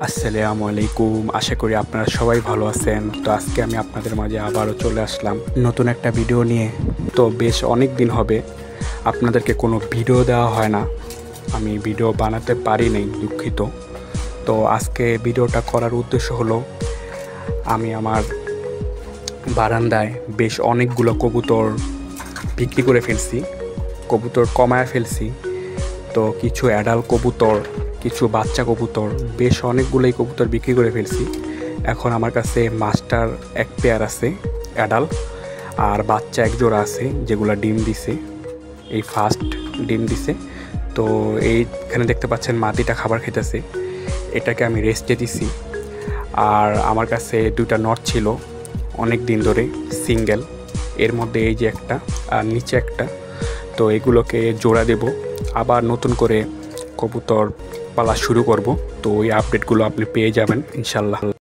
আসসালামু আলাইকুম। আশা করি আপনারা সবাই ভালো আছেন। তো আজকে আমি আপনাদের মাঝে আবারও চলে আসলাম নতুন একটা ভিডিও নিয়ে। তো বেশ অনেক দিন হবে আপনাদেরকে কোনো ভিডিও দেওয়া হয় না, আমি ভিডিও বানাতে পারি নাই, দুঃখিত। তো আজকে ভিডিওটা করার উদ্দেশ্য হলো, আমি আমার বারান্দায় বেশ অনেকগুলো কবুতর বিক্রি করে ফেলছি, কবুতর কমায় ফেলছি। তো কিছু অ্যাডাল্ট কবুতর, কিছু বাচ্চা কবুতর, বেশ অনেকগুলোই কবুতর বিক্রি করে ফেলছি। এখন আমার কাছে মাস্টার এক পেয়ার আছে অ্যাডাল্ট, আর বাচ্চা এক জোড়া আছে যেগুলো ডিম দিছে, এই ফার্স্ট ডিম দিছে। তো এইখানে দেখতে পাচ্ছেন মাটিটা খাবার খেতেছে, এটাকে আমি রেস্টে দিছি। আর আমার কাছে দুইটা নট ছিল অনেক দিন ধরে, সিঙ্গেল, এর মধ্যে এই যে একটা আর নিচে একটা। তো এগুলোকে জোড়া দেব, আবার নতুন করে কবুতর পালা শুরু করব। তো ওই আপডেটগুলো আপনি পেয়ে যাবেন ইনশাল্লাহ।